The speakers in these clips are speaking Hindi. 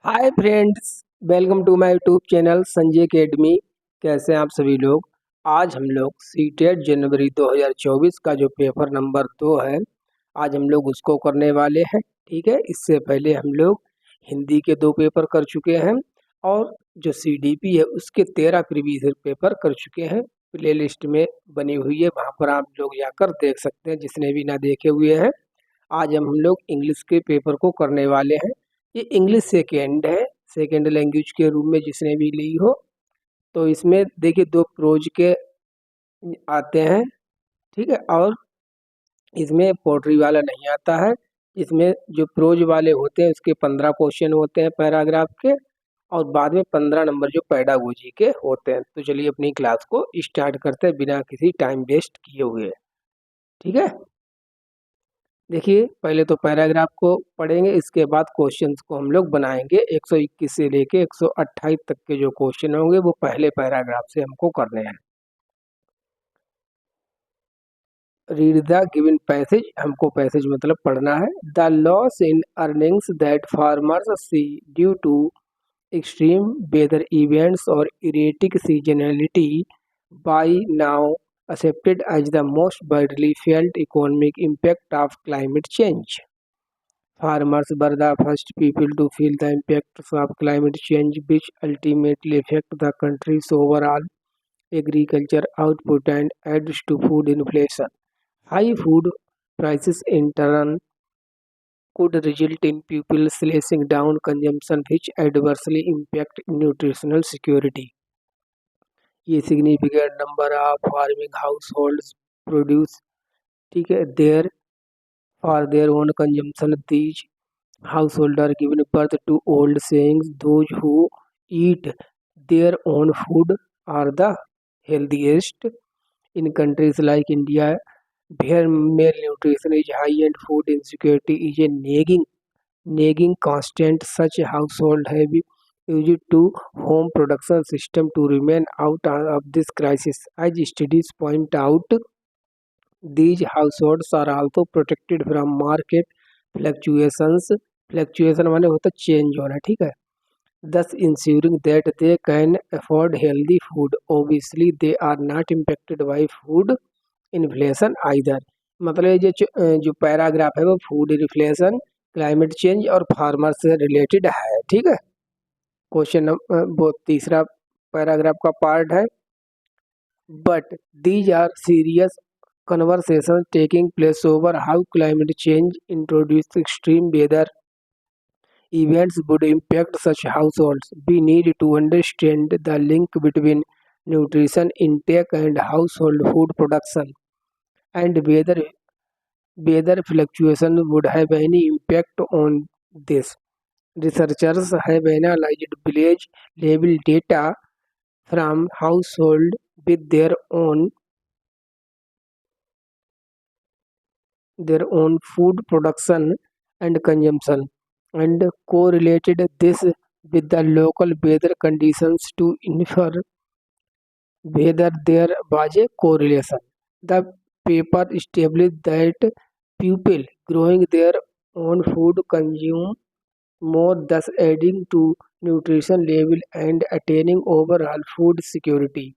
Hi friends, welcome to my YouTube channel Sanjay academy. कैसे हैं आप सभी लोग। आज हम लोग सीटेट जनवरी 2024 का जो पेपर नंबर 2 है, आज हम लोग उसको करने वाले हैं। ठीक है, इससे पहले हम लोग हिंदी के 2 पेपर कर चुके हैं और जो सीडीपी है उसके 13 प्रीवियस पेपर कर चुके हैं। प्ले लिस्ट में बनी हुई है, वहाँ पर आप लोग जाकर देख सकते हैं जिसने भी ना देखे हुए हैं। आज हम लोग इंग्लिश के पेपर को करने वाले हैं। ये इंग्लिश सेकेंड है, सेकेंड लैंग्वेज के रूप में जिसने भी ली हो। तो इसमें देखिए 2 प्रोज के आते हैं, ठीक है, और इसमें पोट्री वाला नहीं आता है। इसमें जो प्रोज वाले होते हैं उसके 15 क्वेश्चन होते हैं पैराग्राफ के, और बाद में 15 नंबर जो पैडागोजी के होते हैं। तो चलिए अपनी क्लास को स्टार्ट करते हैं बिना किसी टाइम वेस्ट किए हुए। ठीक है, देखिए पहले तो पैराग्राफ को पढ़ेंगे, इसके बाद क्वेश्चंस को हम लोग बनाएंगे। 121 से लेके 128 तक के जो क्वेश्चन होंगे वो पहले पैराग्राफ से हमको करने हैं। रीड द गिवन पैसेज, हमको पैसेज मतलब पढ़ना है। The loss in earnings that farmers see due to extreme weather events or erratic seasonality by now accepted as the most widely felt economic impact of climate change. Farmers were the first people to feel the impacts of climate change, which ultimately affect the country's overall agriculture output and adds to food inflation. High food prices in turn could result in people slashing down consumption, which adversely impact nutritional security. A significant number of farming households produce, ठीक है, there for their own consumption. These households are given birth to old sayings: those who eat their own food are the healthiest. In countries like India, where malnutrition is high and food insecurity is a nagging constant, such households have used to home production system to remain out of this crisis. As studies point out, these households are also protected from market fluctuations. Fluctuation माने होता है चेंज होना, ठीक है। Thus ensuring that they can afford healthy food. Obviously, they are not impacted by food inflation either. मतलब ये जो पैराग्राफ है वो फूड इन्फ्लेशन, क्लाइमेट चेंज और फार्मर से रिलेटेड है, ठीक है। क्वेश्चन वो तीसरा पैराग्राफ का पार्ट है। But these are serious conversations taking place over how climate change introduced extreme weather events would impact such households. We need to understand the link between nutrition intake and household food production, and whether fluctuation would have any impact on this. Researchers have analyzed village level data from households with their own food production and consumption, and correlated this with the local weather conditions to infer whether there was a correlation. The paper established that people growing their own food consume more, thus adding to nutrition level and attaining overall food security.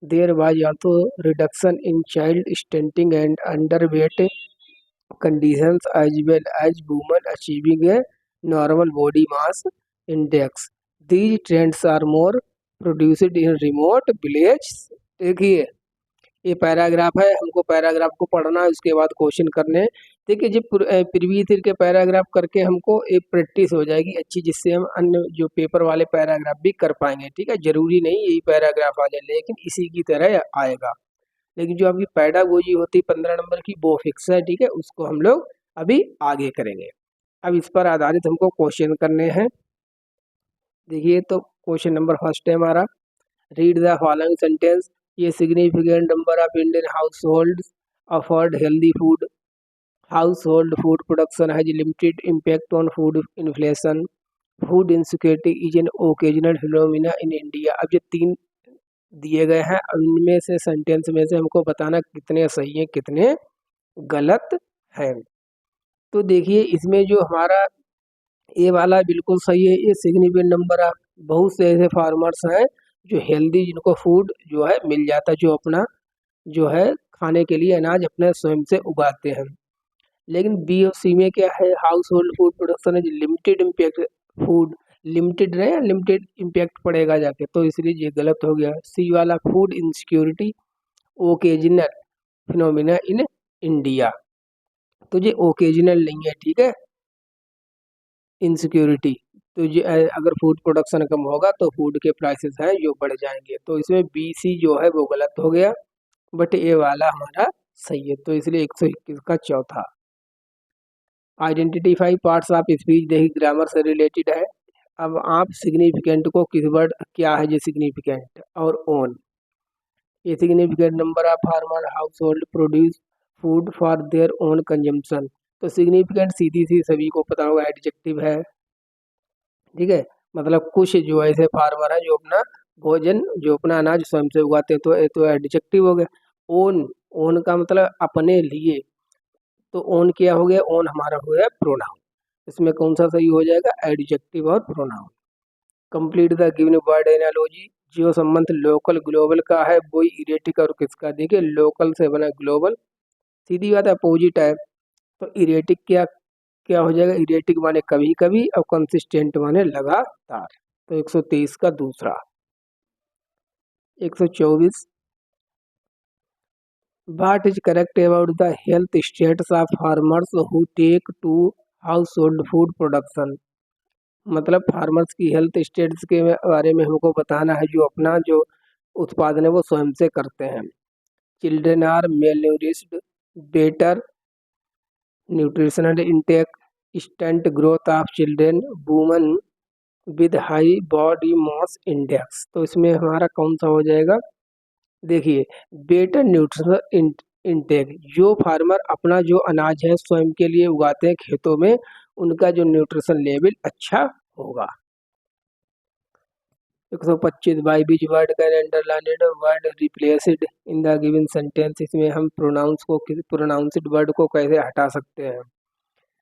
There was also reduction in child stunting and underweight conditions, as well as women achieving a normal body mass index. These trends are more produced in remote villages. देखिए ये पैराग्राफ है, हमको पैराग्राफ को पढ़ना है, उसके बाद क्वेश्चन करने हैं। देखिए जब प्रीवियस ईयर के पैराग्राफ करके हमको एक प्रैक्टिस हो जाएगी अच्छी, जिससे हम अन्य जो पेपर वाले पैराग्राफ भी कर पाएंगे, ठीक है। जरूरी नहीं यही पैराग्राफ आ जाए, लेकिन इसी की तरह आएगा। लेकिन जो आपकी पैडागोजी होती है 15 नंबर की, वो फिक्स है, ठीक है, उसको हम लोग अभी आगे करेंगे। अब इस पर आधारित हमको क्वेश्चन करने हैं। देखिए तो क्वेश्चन नंबर फर्स्ट है हमारा, रीड द फॉलोइंग सेंटेंस। ये significant number of Indian household afford healthy food, household food production has limited impact on food inflation, food insecurity is an occasional phenomena in India. अब ये 3 दिए गए हैं, उनमें से सेंटेंस में से हमको बताना कितने सही हैं कितने गलत हैं। तो देखिए इसमें जो हमारा ये वाला बिल्कुल सही है, ये सिग्निफिकेंट नंबर ऑफ। बहुत से ऐसे फार्मर्स हैं जो हेल्दी, जिनको फूड जो है मिल जाता है, जो अपना जो है खाने के लिए अनाज अपने स्वयं से उगाते हैं। लेकिन बी और सी में क्या है, हाउस होल्ड फूड प्रोडक्शन है, लिमिटेड इम्पैक्ट फूड, लिमिटेड रहे, लिमिटेड इम्पैक्ट पड़ेगा जाके, तो इसलिए ये गलत हो गया। सी वाला food insecurity occasional phenomena in India, तो ये ओकेजनल नहीं है, ठीक है, इनसिक्योरिटी। तो ये अगर फूड प्रोडक्शन कम होगा तो फूड के प्राइसेस हैं जो बढ़ जाएंगे, तो इसमें बी सी जो है वो गलत हो गया, बट ए वाला हमारा सही है, तो इसलिए 121 का चौथा। आइडेंटिफाई पार्ट्स ऑफ स्पीच, देखिए ग्रामर से रिलेटेड है। अब आप सिग्निफिकेंट को किस वर्ड क्या है, ये सिग्निफिकेंट और ओन, ये significant number of farmer house hold produce food for their own consumption. तो सिग्निफिकेंट सीधी सी सभी को पता होगा एडजेक्टिव है, ठीक है, मतलब कुछ जो ऐसे फार्मर है जो अपना भोजन, जो अपना अनाज स्वयं से उगाते हैं, तो ये तो एडजेक्टिव हो गया। ओन, ओन का मतलब अपने लिए, तो ओन क्या हो गया, ओन हमारा हो गया प्रोनाउन। इसमें कौन सा सही हो जाएगा, एडजेक्टिव और pronoun. Complete the given word analogy, जो संबंध लोकल ग्लोबल का है वही इरेटिक और किसका, देखिए लोकल से बना ग्लोबल, सीधी बात अपोजिट है। तो इरेटिक क्या क्या हो जाएगा, इरेटिक माने कभी कभी और कंसिस्टेंट माने लगातार। तो 123 का दूसरा। 124, what is correct about the health status of farmers who take to household food production, मतलब फार्मर्स की हेल्थ स्टेटस के बारे में हमको बताना है, जो अपना जो उत्पादन है वो स्वयं से करते हैं। Children are malnourished, better nutritional intake, stunt growth of children, women with high body mass index. तो इसमें हमारा कौन सा हो जाएगा, देखिए बेटर न्यूट्रिशनल इंटेक, जो फार्मर अपना जो अनाज है स्वयं के लिए उगाते हैं खेतों में, उनका जो न्यूट्रिशन लेवल अच्छा होगा। 125, by which word can underlined word replaced in the given sentence, इसमें हम प्रोनाउंस को, प्रोनाउंस्ड वर्ड को कैसे हटा सकते हैं।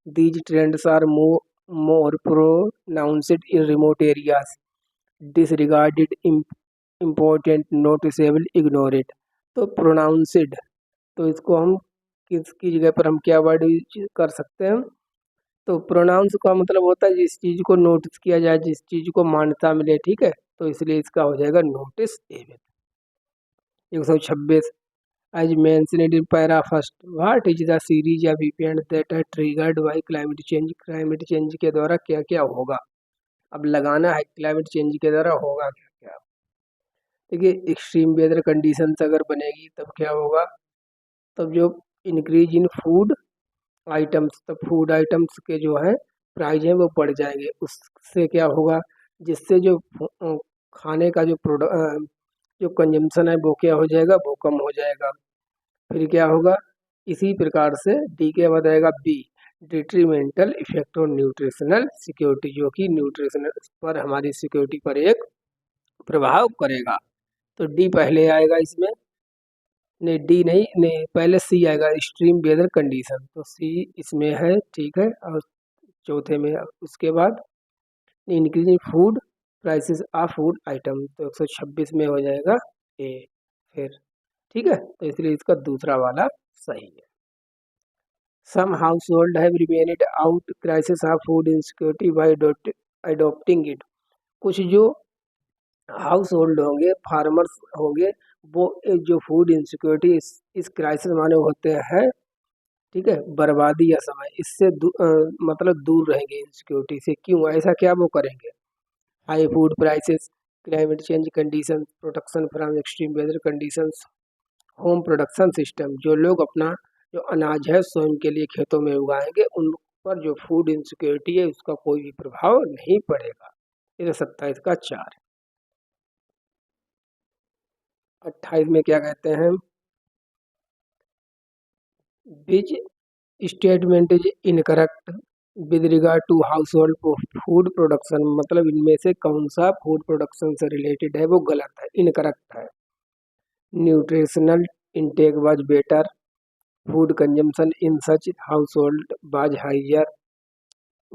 These trends are more pronounced in remote areas, disregarded important noticeable ignored. तो प्रोनाउंस्ड, तो इसको हम किसकी जगह पर हम क्या वर्ड यूज कर सकते हैं, तो प्रोनाउंस का मतलब होता है जिस चीज को नोटिस किया जाए, जिस चीज को मान्यता मिले, ठीक है, तो इसलिए इसका हो जाएगा noticeable. 126, as mentioned in para first, what is the series of events that are triggered by climate change, climate change के द्वारा क्या क्या होगा। अब लगाना है क्लाइमेट चेंज के द्वारा होगा क्या क्या। देखिए एक्सट्रीम वेदर कंडीशंस अगर बनेगी तब क्या होगा, तब जो इंक्रीज इन फूड आइटम्स, तब फूड आइटम्स के जो है प्राइस हैं वो बढ़ जाएंगे, उससे क्या होगा, जिससे जो खाने का जो प्रोडक्ट जो कंजम्पशन है वो क्या हो जाएगा, वो कम हो जाएगा। फिर क्या होगा, इसी प्रकार से डी के बाद आएगा B, detrimental effect on nutritional security, जो कि न्यूट्रिशनल पर हमारी सिक्योरिटी पर एक प्रभाव करेगा। तो डी पहले आएगा इसमें, नहीं डी नहीं, नहीं पहले सी आएगा, एक्सट्रीम वेदर कंडीशन, तो सी इसमें है, ठीक है, और चौथे में उसके बाद increasing food prices of food item, तो 126 में हो जाएगा ए फिर, ठीक है, तो इसलिए इसका दूसरा वाला सही है। Some household have remained out crisis of food insecurity by adopting it, कुछ जो हाउस होल्ड होंगे, फार्मर्स होंगे, वो जो फूड इनसिक्योरिटी इस क्राइसिस माने होते हैं, ठीक है, बर्बादी या समय, इससे मतलब दूर रहेंगे इनसिक्योरिटी से। क्यों ऐसा, क्या वो करेंगे, high food prices, climate change condition, protection from extreme weather conditions, home production system, जो लोग अपना जो अनाज है स्वयं के लिए खेतों में उगाएंगे, उन पर जो फूड इनसिक्योरिटी है उसका कोई भी प्रभाव नहीं पड़ेगा। ये 27 का 4। 28 में क्या कहते हैं, which statement is incorrect with regard to household food production, मतलब इनमें से कौन सा फूड प्रोडक्शन से रिलेटेड है वो गलत है, इनकरेक्ट है। Nutritional intake was better, food consumption in such household was higher,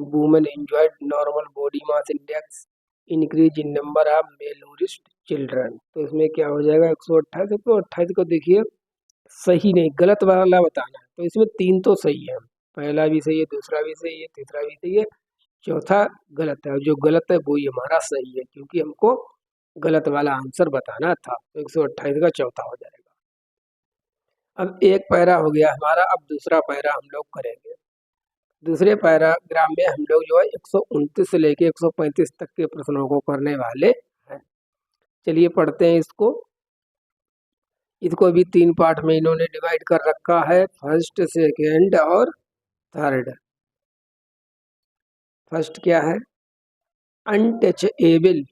women enjoyed normal body mass index, increase in number of malnourished children. तो इसमें क्या हो जाएगा 128। 128 को देखिए सही नहीं गलत वाला बताना है, तो इसमें 3 तो सही है, पहला भी सही है, दूसरा भी सही है, तीसरा भी सही है, चौथा गलत है। जो गलत है वो ही हमारा सही है, क्योंकि हमको गलत वाला आंसर बताना था। तो 128 का चौथा हो जाएगा। अब एक पैरा हो गया हमारा, अब दूसरा पैरा हम लोग करेंगे। दूसरे पैराग्राफ में हम लोग जो है 129 से लेके 135 तक के प्रश्नों को करने वाले हैं। चलिए पढ़ते हैं इसको। इसको भी 3 पार्ट में इन्होंने डिवाइड कर रखा है, फर्स्ट, सेकेंड और थर्ड। फर्स्ट क्या है? Untouchable,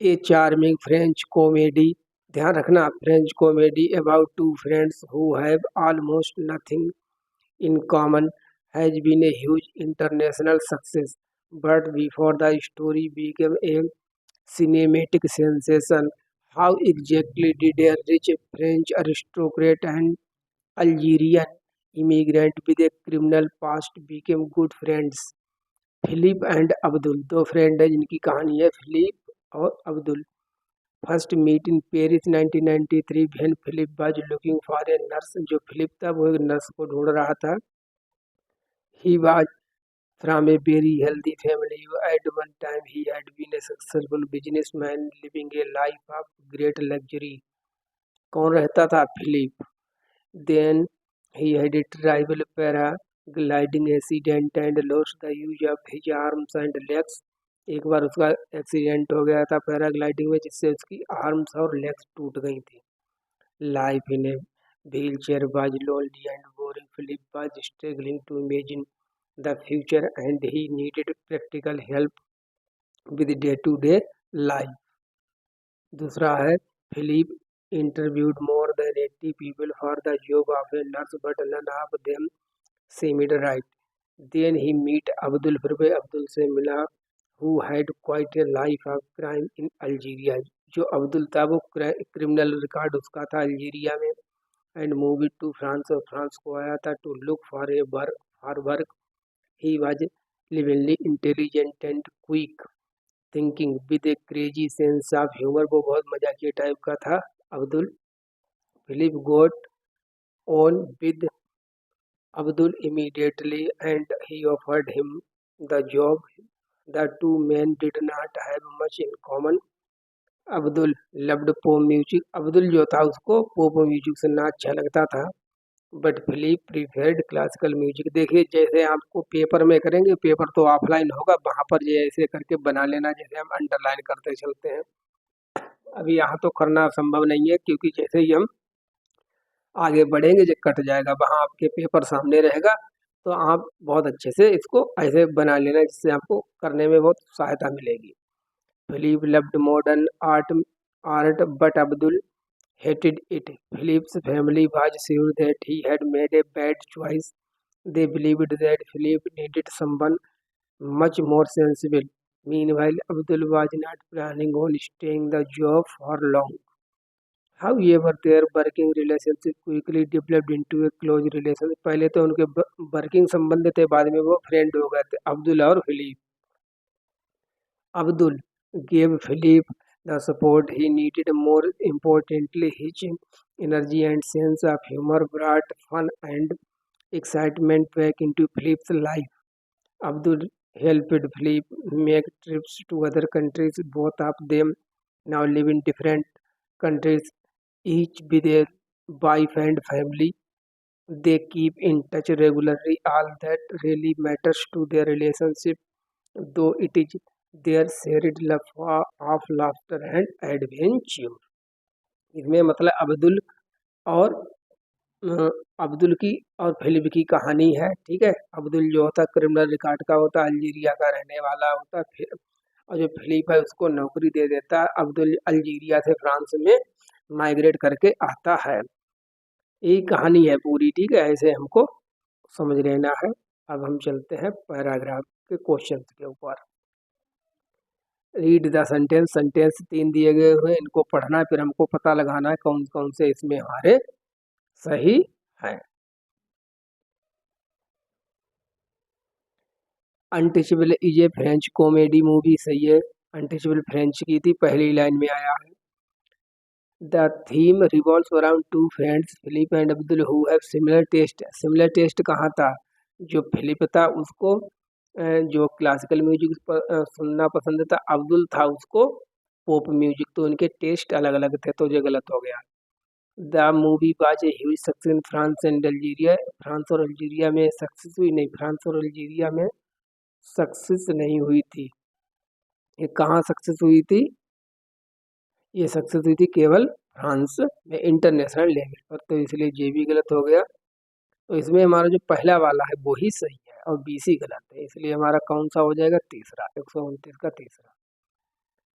a charming French comedy. ध्यान रखना, French comedy about two friends who have almost nothing in common has been a huge international success, but before the story became a cinematic sensation, how exactly did a rich French aristocrat and Algerian immigrant with a criminal past become good friends? Philip and Abdul, दो फ्रेंड है जिनकी कहानी है, फिलिप और Abdul. First meet in Paris 1993 when Philip was looking for a nurse. जो फिलिप था वो एक नर्स को ढूंढ रहा था। He was from a very healthy family. At one time, he had been a successful businessman living a life of great luxury. कौन रहता था? Philip. Then he had a terrible paragliding accident and lost the use of his arms and legs. एक बार उसका एक्सीडेंट हो गया था पैराग्लाइडिंग में, जिससे उसकी आर्म्स और लेग्स टूट गई थी। Life in a wheelchair was lonely and boring. Philip was struggling to imagine the future and he needed practical help with day-to-day life. दूसरा है, Philip interviewed more than 80 people for the job of a nurse, but none of them seemed right. Then he met Abdul, फिर वह अब्दुल से मिला, who had quite a life of crime in Algeria. जो अब्दुल था वो क्रिमिनल रिकॉर्ड उसका था अल्जीरिया में। एंड मूव टू फ्रांस, और फ्रांस को आया था to look for a work. He was livingly intelligent and quick thinking with a crazy sense of humour. वो बहुत मजाकिया टाइप का था Abdul. Philip got on with Abdul immediately and he offered him the job. The two men did not have much in common. Abdul loved pop music. Abdul जो था उसको पॉप म्यूजिक सुनना अच्छा लगता था, but Philip preferred classical music. देखिए जैसे आपको पेपर में करेंगे, पेपर तो ऑफलाइन होगा, वहाँ पर जैसे करके बना लेना, जैसे हम अंडरलाइन करते चलते हैं। अभी यहाँ तो करना संभव नहीं है, क्योंकि जैसे ही हम आगे बढ़ेंगे जो कट जाएगा, वहाँ आपके पेपर सामने रहेगा, तो आप बहुत अच्छे से इसको ऐसे बना लेना, जिससे आपको करने में बहुत सहायता मिलेगी। Philip loved modern art but Abdul hated it. Philip's family was sure that he had made a bad choice. They believed that Philip needed someone much more sensible. Meanwhile, Abdul was not planning on staying the job for long. However, their working relationship quickly developed into a close relationship. पहले तो उनके वर्किंग संबंध थे, बाद में वो फ्रेंड हो गए थे, अब्दुल और Philip. Abdul gave Philip the support he needed. More importantly, his energy and sense of humor brought fun and excitement back into Philip's life. Abdul helped Philip make trips to other countries. Both of them now live in different countries, each with a wife and family. They keep in touch regularly. All that really matters to their relationship, though it is their shared love of laughter and adventure. इसमें मतलब और अ, अब्दुल की और फिलिप की कहानी है। ठीक है, अब्दुल जो होता क्रिमिनल रिकॉर्ड का होता, अल्जीरिया का रहने वाला होता, फिर और जो फिलिप है उसको नौकरी दे देता। अब्दुल अल्जीरिया से फ्रांस में माइग्रेट करके आता है। यही कहानी है पूरी। ठीक है, ऐसे हमको समझ लेना है। अब हम चलते हैं पैराग्राफ के क्वेश्चन के ऊपर। Read the sentence. सेंटेंस 3 दिए गए हुए, इनको पढ़ना है, फिर हमको पता लगाना है कौन कौन से इसमें हमारे सही हैं। Untouchable is a French comedy movie, सही है। अनटचेबल फ्रेंच की थी, पहली लाइन में आया है। The theme revolves around two friends Philip and Abdul who have similar taste. Similar taste कहाँ था? जो फिलिप था उसको जो क्लासिकल म्यूजिक सुनना पसंद था, अब्दुल था उसको पॉप म्यूजिक, तो उनके टेस्ट अलग अलग थे, तो ये गलत हो गया। The movie was a huge success in France and Algeria. France और अल्जीरिया में सक्सेस हुई नहीं, फ्रांस और अल्जीरिया में सक्सेस नहीं हुई थी। ये कहाँ सक्सेस हुई थी? ये सक्सेस हुई थी केवल फ्रांस में इंटरनेशनल लेवल पर, तो इसलिए ये भी गलत हो गया। तो इसमें हमारा जो पहला वाला है वो ही सही है और बीसी गलत है, इसलिए हमारा कौन सा हो जाएगा? तीसरा, 129 का तीसरा।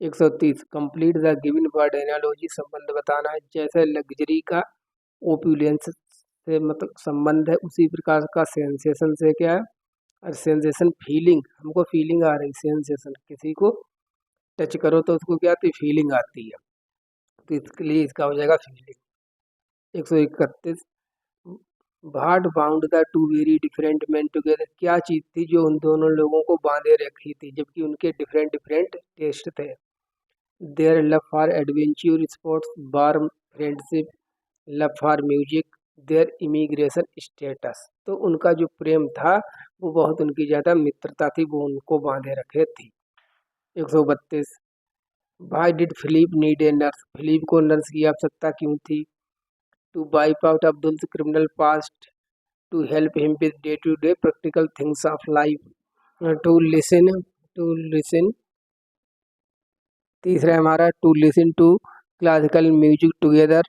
130 complete the given word analogy, संबंध बताना है। जैसे लग्जरी का ओप्यूलेंस से मतलब संबंध है, उसी प्रकार का सेंसेशन से क्या है? और सेंसेशन फीलिंग, हमको फीलिंग आ रही, सेंसेशन किसी को टच करो तो उसको क्या आती? फीलिंग आती है, तो इसके लिए इसका हो जाएगा feeling. 131 what bound the two very different man together, क्या चीज थी जो उन दोनों लोगों को बांधे रखी थी जबकि उनके डिफरेंट डिफरेंट टेस्ट थे? Their love for adventure sports, warm friendship, love for music, their immigration status. तो उनका जो प्रेम था वो बहुत उनकी ज़्यादा मित्रता थी, वो उनको बांधे रखे थी। 132 why did Philip need a nurse, Philip को नर्स की आवश्यकता क्यों थी? To wipe out Abdul's criminal past, to help him with day to day practical things of life, to listen. तीसरा है हमारा to listen to classical music together,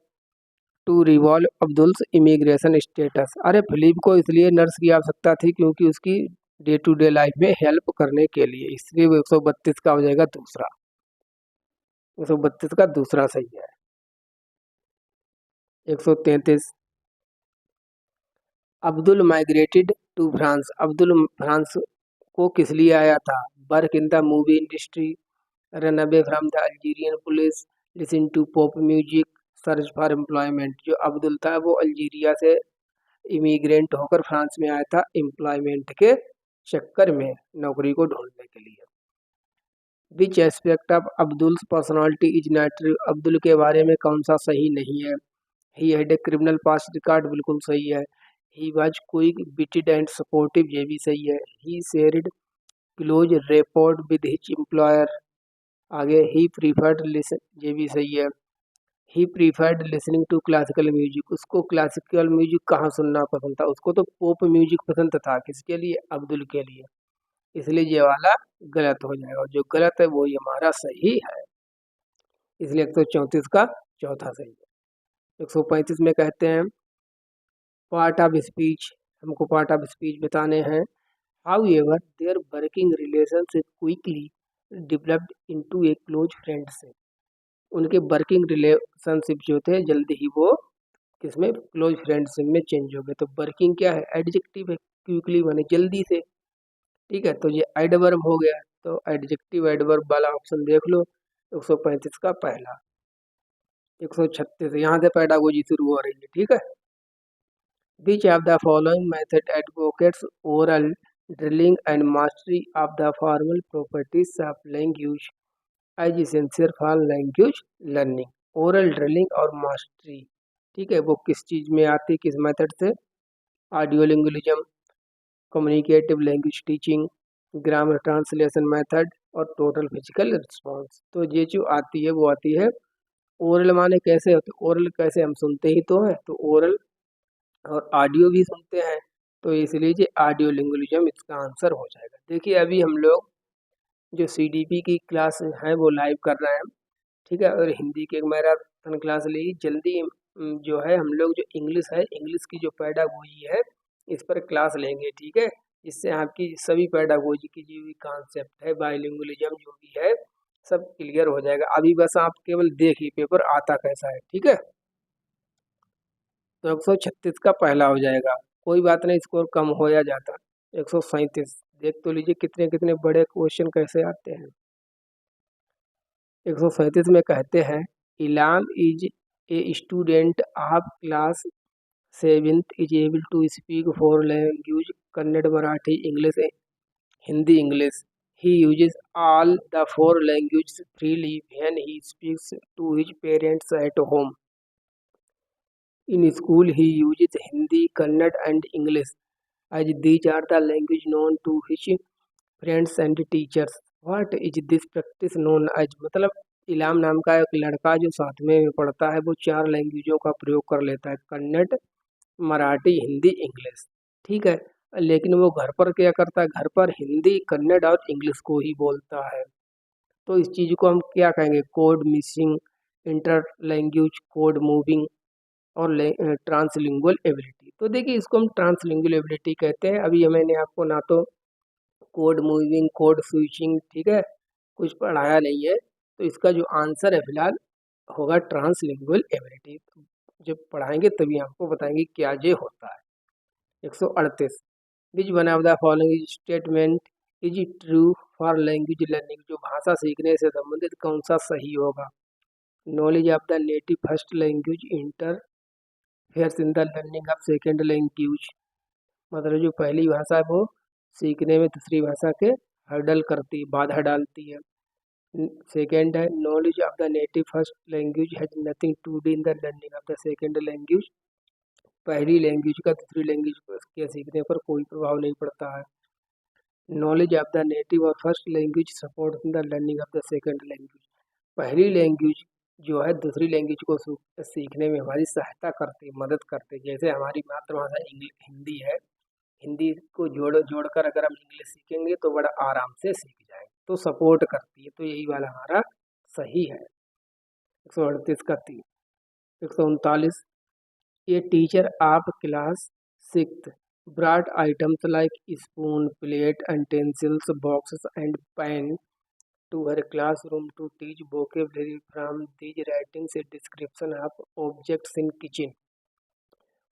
to revolve Abdul's immigration status. अरे फिलिप को इसलिए नर्स की आवश्यकता थी क्योंकि उसकी डे टू डे लाइफ में हेल्प करने के लिए, इसलिए वो 132 का हो जाएगा दूसरा। 132 का दूसरा सही है। 133 Abdul migrated to France, Abdul France को किस लिए आया था? Work in the movie industry, run away from the Algerian police, listen to pop music, search for employment. जो अब्दुल था वो अल्जीरिया से इमिग्रेंट होकर फ्रांस में आया था एम्प्लॉयमेंट के चक्कर में, नौकरी को ढूंढने के लिए। Which aspect of Abdul's personality is not true, Abdul के बारे में कौन सा सही नहीं है? He had a criminal past record, बिल्कुल सही है। He was quick witted and supportive, ये भी सही है। He shared close rapport with his employer, आगे ही प्रीफर्ड लिसन, ये भी सही है। He preferred listening to classical music, उसको क्लासिकल म्यूजिक कहाँ सुनना पसंद था? उसको तो पॉप म्यूजिक पसंद था, किसके लिए? अब्दुल के लिए, इसलिए ये वाला गलत हो जाएगा, जो गलत है वो ही हमारा सही है, इसलिए 134 का चौथा सही है। 135 में कहते हैं पार्ट ऑफ स्पीच, हमको पार्ट ऑफ स्पीच बताने हैं। However their working relationship quickly developed into a close friendship, उनके वर्किंग रिलेशनशिप जो थे जल्दी ही वो किसमें? क्लोज फ्रेंडशिप में चेंज हो गए। तो वर्किंग क्या है? एडजेक्टिव है, क्विकली माने जल्दी से, ठीक है, तो ये एडवर्ब हो गया, तो एडजेक्टिव एडवर्ब वाला ऑप्शन देख लो 135 का पहला। 136 यहाँ से पेडागोजी शुरू हो रही है, ठीक है। Which of the following method advocates oral drilling and mastery of the formal properties of language as essential for language learning? Oral drilling और मास्टरी, ठीक है, वो किस चीज़ में आती है, किस मेथड से? Audio linguism, communicative language teaching, grammar translation method और टोटल फिजिकल रिस्पॉन्स। तो ये जो आती है वो आती है ओरल, माने कैसे होते? ओरल कैसे, हम सुनते ही तो हैं, तो ओरल और ऑडियो भी सुनते हैं, तो इसलिए ये ऑडियो लिंग्विज्म इसका आंसर हो जाएगा। देखिए अभी हम लोग जो सीडीपी की क्लास है वो लाइव कर रहे हैं, ठीक है, और हिंदी की एक मैराथन क्लास ली जल्दी। जो है हम लोग जो इंग्लिश है, इंग्लिश की जो पेडागोजी है इस पर क्लास लेंगे, ठीक है, इससे आपकी सभी पेडागोजी की जो भी कॉन्सेप्ट है, बाइलिंगुअलिज्म जो भी है सब क्लियर हो जाएगा। अभी बस आप केवल देखिए पेपर आता कैसा है, ठीक है। तो 136 का पहला हो जाएगा, कोई बात नहीं, स्कोर कम हो या जाता। 137 देख तो लीजिए कितने कितने बड़े क्वेश्चन कैसे आते हैं। 137 में कहते हैं Ilam is a student of class 7th is able to speak 4 language, Kannada, Marathi, English, Hindi, English. He uses all the four languages freely when he speaks to his parents at home. In school, he uses Hindi, Kannada, and English, as these are the language known to his friends and teachers. What is this practice known as? मतलब इलाम नाम का एक लड़का जो 7वें में पढ़ता है वो 4 लैंग्वेजों का प्रयोग कर लेता है, कन्नड़, मराठी, हिंदी, इंग्लिश। ठीक है, लेकिन वो घर पर क्या करता है, घर पर हिंदी, कन्नड़ और इंग्लिश को ही बोलता है। तो इस चीज़ को हम क्या कहेंगे, code missing, inter language code moving और ट्रांसलिंगुअल एबिलिटी। तो देखिए इसको हम ट्रांसलिंगुअल एबिलिटी कहते हैं। अभी मैंने आपको ना तो कोड मूविंग, कोड स्विचिंग, ठीक है, कुछ पढ़ाया नहीं है, तो इसका जो आंसर है फिलहाल होगा ट्रांसलिंगुअल एबिलिटी। जब पढ़ाएंगे तभी आपको बताएंगे क्या ये होता है। 138 which one of the following statement is true for language learning. जो भाषा सीखने से संबंधित कौन सा सही होगा। Knowledge of the native first language interferes in the learning of second language. मतलब जो पहली भाषा है वो सीखने में दूसरी भाषा के हर्डल करती, बाधा डालती है। सेकेंड है knowledge of the native first language has nothing to do in the learning of the second language. पहली लैंग्वेज का दूसरी लैंग्वेज के सीखने पर कोई प्रभाव नहीं पड़ता है। नॉलेज ऑफ द नेटिव और first language support in the learning of the second language. पहली लैंग्वेज जो है दूसरी लैंग्वेज को सीखने में हमारी सहायता करती, मदद करती। जैसे हमारी मातृभाषा हिंदी है, हिंदी को जोड़कर अगर हम इंग्लिश सीखेंगे तो बड़ा आराम से सीख जाएंगे, तो सपोर्ट करती है। तो यही वाला हमारा सही है। 138 का 3। 139 a teacher of class 6 brought items like spoon, plate, utensils, boxes and pen to her classroom to teach vocabulary from these writings a description of objects in kitchen.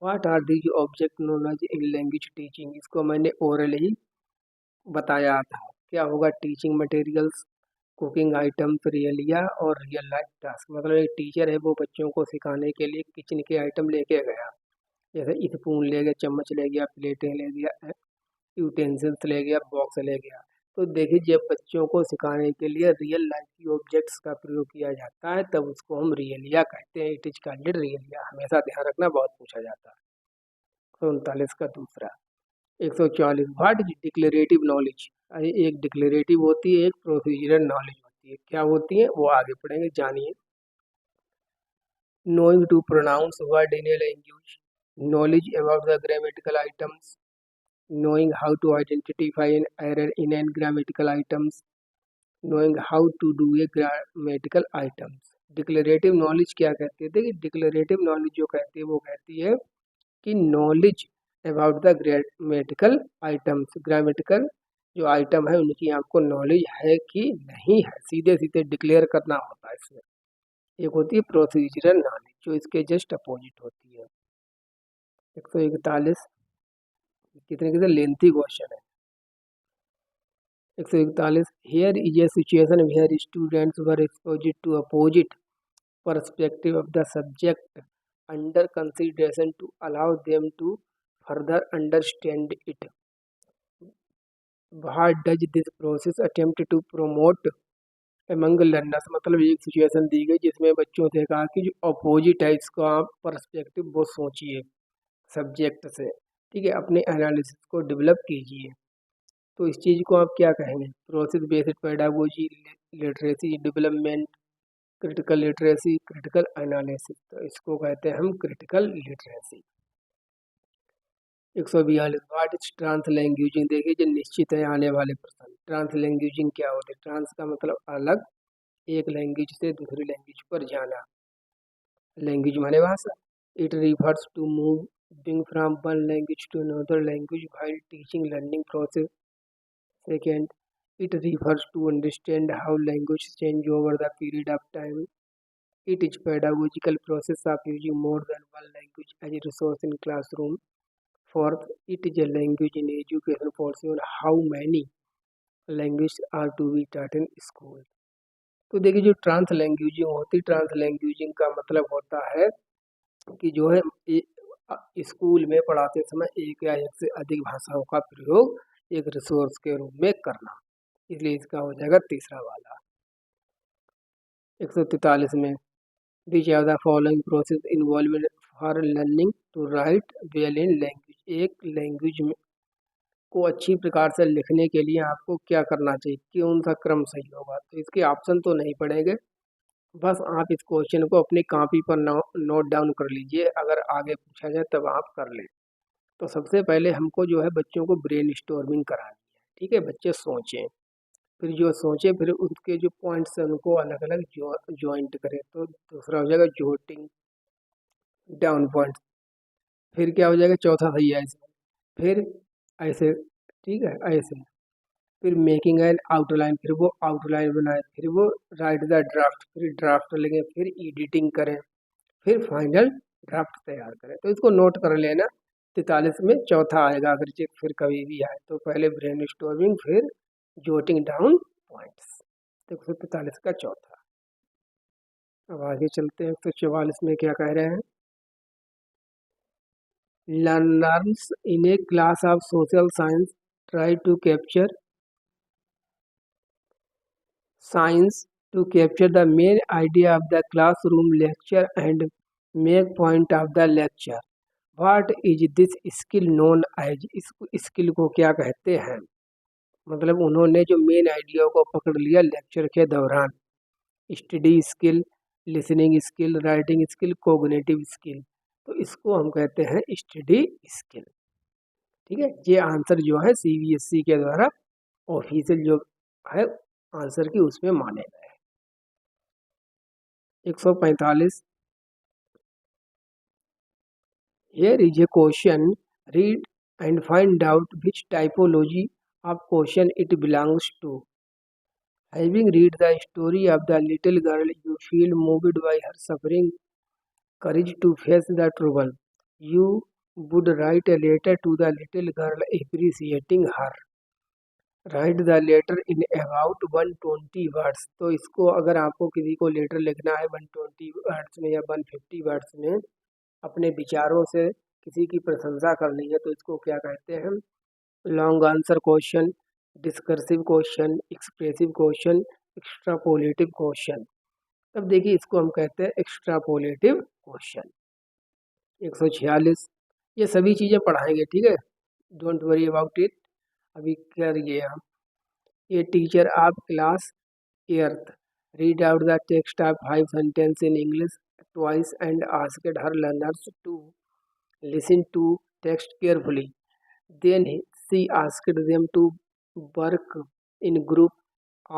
What are these object knowledge in language teaching? इसको मैंने ओरल ही बताया था। क्या होगा, टीचिंग मटेरियल्स, कुकिंग आइटम्स, रियलिया और रियल लाइफ टास्क। मतलब एक टीचर है वो बच्चों को सिखाने के लिए किचन के आइटम लेके गया, जैसे स्पून ले गया, चम्मच ले गया, प्लेटें ले गया, यूटेंसिल्स ले गया, बॉक्स ले गया। तो देखिए जब बच्चों को सिखाने के लिए रियल लाइफ की ऑब्जेक्ट्स का प्रयोग किया जाता है तब उसको हम रियलिया कहते हैं। इट इज कॉल्ड रियलिया, हमेशा ध्यान रखना, बहुत पूछा जाता है। 139 का दूसरा। 140 व्हाट इज डिक्लेरेटिव नॉलेज। एक डिक्लेरेटिव होती है, एक प्रोसीजरल नॉलेज होती है। क्या होती है वो आगे पढ़ेंगे, जानिए। Knowing to pronounce word in a language, knowledge about the grammatical items, knowing how to identify an error in an grammatical items, knowing how to do a grammatical items। Declarative knowledge क्या कहती है, देखिए डिक्लेरेटिव नॉलेज जो कहती है वो कहती है कि knowledge about the grammatical items, grammatical जो आइटम है उनकी आपको नॉलेज है कि नहीं है, सीधे सीधे डिक्लेयर करना होता है इसमें। एक होती है प्रोसीजरल नॉलेज जो इसके जस्ट अपोजिट होती है। 141 कितने कितने लेंथी क्वेश्चन है। 141 here is a situation where students were exposed to opposite perspective of the subject under consideration to allow them to further understand it. What does this process attempt to promote among learners. मतलब एक सिचुएशन दी गई जिसमें बच्चों से कहा कि जो अपोजिट है इसको आप पर्सपेक्टिव वो सोचिए सब्जेक्ट से, ठीक है, अपने एनालिसिस को डेवलप कीजिए। तो इस चीज़ को आप क्या कहेंगे, process based pedagogy, literacy development, critical literacy, critical analysis. तो इसको कहते हैं हम critical literacy. 142 what is translanguaging. देखिए जो निश्चित है आने वाले प्रश्न। ट्रांस लैंग्वेजिंग क्या होती है। ट्रांस का मतलब अलग, एक लैंग्वेज से दूसरी लैंग्वेज पर जाना। लैंग्वेज माने भाषा। It refers to moving from one language to another language while teaching learning process. Second, it refers to understand how language change over the period of time. It is pedagogical process of using more than one language as a resource in classroom. Fourth, it is a language in education policy on how many languages are to be taught in school. तो देखिए जो ट्रांस लैंग्वेजिंग होती है, ट्रांस लैंग्वेजिंग का मतलब होता है कि जो है स्कूल में पढ़ाते समय एक या एक से अधिक भाषाओं का प्रयोग एक रिसोर्स के रूप में करना, इसलिए इसका हो जाएगा तीसरा वाला। 143 में which are the following process involve for learning to write well in language. एक लैंग्वेज में को अच्छी प्रकार से लिखने के लिए आपको क्या करना चाहिए, कौन सा क्रम सही होगा। तो इसके ऑप्शन तो नहीं पड़ेंगे, बस आप इस क्वेश्चन को अपनी कॉपी पर नोट डाउन कर लीजिए, अगर आगे पूछा जाए तब आप कर लें। तो सबसे पहले हमको जो है बच्चों को ब्रेन स्टॉर्मिंग करानी है, ठीक है। बच्चे सोचें, फिर जो सोचें फिर उसके जो पॉइंट्स हैं उनको अलग अलग ज्वाइंट करें। तो दूसरा हो जाएगा जोटिंग डाउन पॉइंट्स। फिर क्या हो जाएगा, चौथा सही है इसमें, फिर ऐसे, ठीक है ऐसे, फिर मेकिंग एन आउटलाइन, फिर वो आउटलाइन बनाए, फिर वो राइट द ड्राफ्ट, फिर ड्राफ्ट लेंगे, फिर एडिटिंग करें, फिर फाइनल ड्राफ्ट तैयार करें। तो इसको नोट कर लेना, 43 में चौथा आएगा अगर फिर कभी भी आए तो। पहले ब्रेन स्टॉर्मिंग, फिर जोटिंग डाउन पॉइंट्स, तो 143 का चौथा। अब आगे चलते हैं, 144 में क्या कह रहे हैं। Learners in a class of social science try to capture science to capture the main idea of the classroom lecture and make point of the lecture. What is this skill known as? इस स्किल को क्या कहते हैं। मतलब उन्होंने जो मेन आइडिया को पकड़ लिया लेक्चर के दौरान। Study skill, listening skill, writing skill, cognitive skill, तो इसको हम कहते हैं स्टडी स्किल, ठीक है। ये आंसर जो है CBSE के द्वारा ऑफिशियल जो है आंसर की उसमें माने गए। 145 Here is a question. Read and find out which typology of question it belongs to. Having read the story of the little girl, you feel moved by her suffering, courage to face the trouble. You would write a letter to the little girl appreciating her. Write the letter in about 120 words. तो इसको अगर आपको किसी को लेटर लिखना है 120 वर्ड्स में या 150 वर्ड्स में, अपने विचारों से किसी की प्रशंसा करनी है, तो इसको क्या कहते हैं, long answer question, discursive question, expressive question, extrapolative question. तब देखिए इसको हम कहते हैं एक्स्ट्रापोलेटिव क्वेश्चन। 146 ये सभी चीज़ें पढ़ाएंगे, ठीक है, डोंट वरी अबाउट इट। अभी करिए हम। ये teacher of class eighth read out the text of 5 sentence in English twice and asked her learners to listen to text carefully. Then she asked them to work in group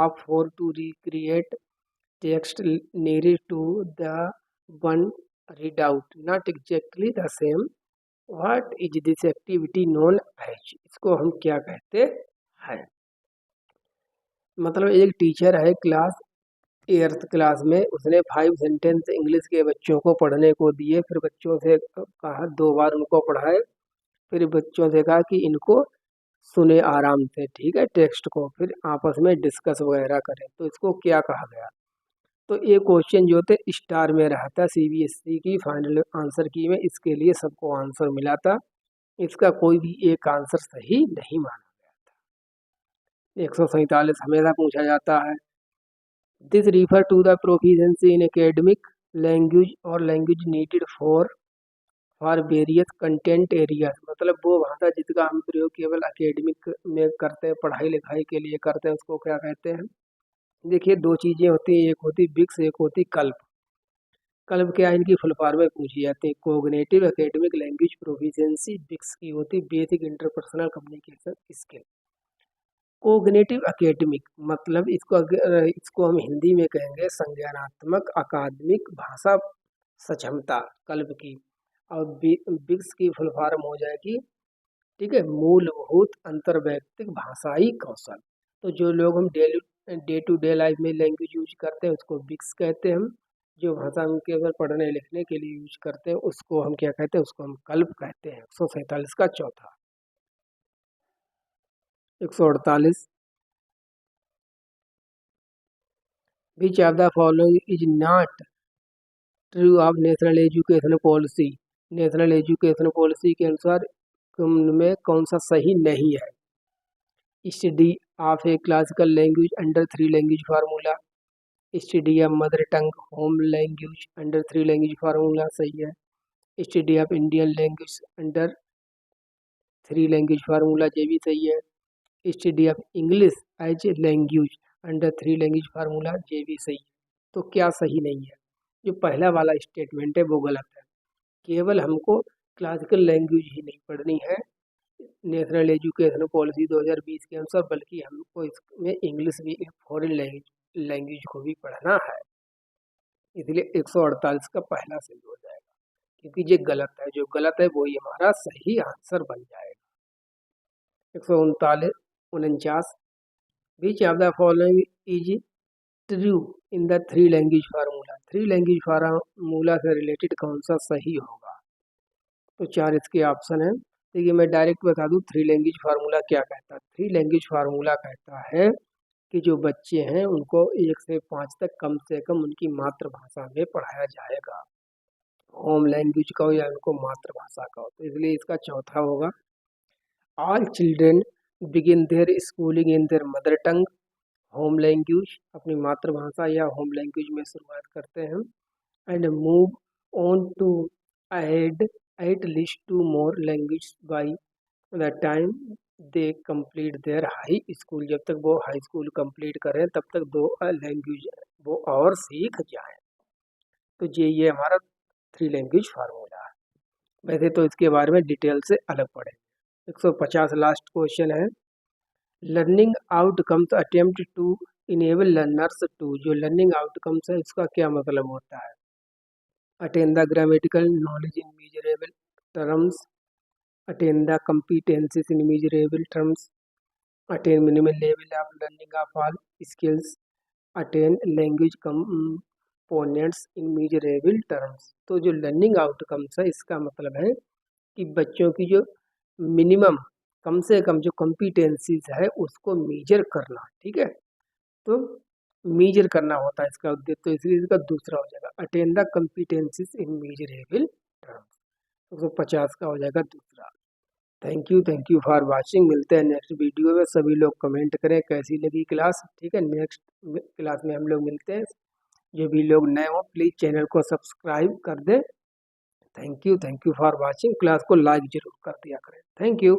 of 4 to recreate text near to the one read out. Not exactly the same. What is this activity known as? इसको हम क्या कहते हैं। मतलब एक टीचर है क्लास 8th क्लास में, उसने 5 सेंटेंस इंग्लिश के बच्चों को पढ़ने को दिए, फिर बच्चों से कहा 2 बार उनको पढ़ाए, फिर बच्चों से कहा कि इनको सुने आराम से, ठीक है, टेक्स्ट को, फिर आपस में डिस्कस वगैरह करें। तो इसको क्या कहा गया। तो ये क्वेश्चन जो थे स्टार में रहा था CBSE की फाइनल आंसर की में, इसके लिए सबको आंसर मिला था, इसका कोई भी एक आंसर सही नहीं माना गया था। 147 हमेशा पूछा जाता है। This refer to the proficiency in academic language or language needed for various content areas। मतलब वो भाषा जिसका हम प्रयोग केवल अकेडमिक में करते हैं, पढ़ाई लिखाई के लिए करते हैं, उसको क्या कहते हैं। देखिए 2 चीज़ें होती हैं, एक होती बिक्स, एक होती कल्प। कल्प क्या है, इनकी फुल फॉर्म में पूछी जाती है। कोग्निटिव एकेडमिक लैंग्वेज प्रोफिशिएंसी, बिक्स की होती basic interpersonal communication skill. Cognitive academic मतलब इसको हम हिंदी में कहेंगे संज्ञानात्मक अकादमिक भाषा सक्षमता कल्प की, और बिक्स की फुल फॉर्म हो जाएगी, ठीक है, मूलभूत अंतर्वैयक्तिक भाषाई कौशल। तो जो लोग हम डे टू डे लाइफ में लैंग्वेज यूज करते हैं उसको बिक्स कहते हैं हम। जो भाषा हम केवल पढ़ने लिखने के लिए यूज करते हैं उसको हम क्या कहते हैं, उसको हम कल्प कहते हैं। 147 का चौथा। 148 Which of the following is not true of national education policy. National education policy के अनुसार में कौन सा सही नहीं है। Study of a classical language under 3 language formula, study of mother tongue home language under 3 language formula सही है। Study of Indian language under 3 language formula ये भी सही है। Study of English as a language under 3 language formula ये भी सही है। तो क्या सही नहीं है? जो पहला वाला स्टेटमेंट है वो गलत है। केवल हमको क्लासिकल लैंग्वेज ही नहीं पढ़नी है नेशनल एजुकेशन पॉलिसी 2020 के अनुसार, बल्कि हमको इसमें इंग्लिश भी एक फॉरेन लैंग्वेज को भी पढ़ना है। इसलिए 148 का पहला सही हो जाएगा, क्योंकि ये गलत है। जो गलत है वही हमारा सही आंसर बन जाएगा। 149 विच of the following is true in the 3 language formula. 3 language formula से रिलेटेड कौन सा सही होगा? तो 4 इसके ऑप्शन है। देखिए मैं डायरेक्ट बता दूं 3 लैंग्वेज फार्मूला क्या कहता है। 3 लैंग्वेज फार्मूला कहता है कि जो बच्चे हैं उनको 1 से 5 तक कम से कम उनकी मातृभाषा में पढ़ाया जाएगा, होम लैंग्वेज का हो या उनको मातृभाषा का हो। तो इसलिए इसका चौथा होगा all children begin their schooling in their mother tongue home language, अपनी मातृभाषा या होम लैंग्वेज में शुरुआत करते हैं, and move on to add at least 2 more language by the time they complete their high school. जब तक वो हाई स्कूल कंप्लीट करें तब तक 2 लैंग्वेज वो और सीख जाएं। तो ये हमारा 3 लैंग्वेज फार्मूला है। वैसे तो इसके बारे में डिटेल से अलग पढ़े। 150 लास्ट क्वेश्चन है, learning outcomes attempt to enable learners to. जो लर्निंग आउटकम्स है उसका क्या मतलब होता है? Attain the grammatical knowledge in measurable terms, attain the competencies in measurable terms, attain minimum level of learning of all skills, attain language components in measurable terms। तो जो लर्निंग आउटकम्स है इसका मतलब है कि बच्चों की जो मिनिमम कम से कम जो कॉम्पिटेंसीज है उसको मेजर करना, ठीक है। तो मेजर करना होता है इसका उद्देश्य, तो इसलिए इसका दूसरा हो जाएगा attain the competencies in measurable terms. 150 का हो जाएगा दूसरा। Thank you for watching. मिलते हैं नेक्स्ट वीडियो में। सभी लोग कमेंट करें कैसी लगी क्लास, ठीक है। नेक्स्ट क्लास में हम लोग मिलते हैं। जो भी लोग नए हो प्लीज़ चैनल को सब्सक्राइब कर दें। Thank you for watching. Class को लाइक जरूर कर दिया करें। Thank you.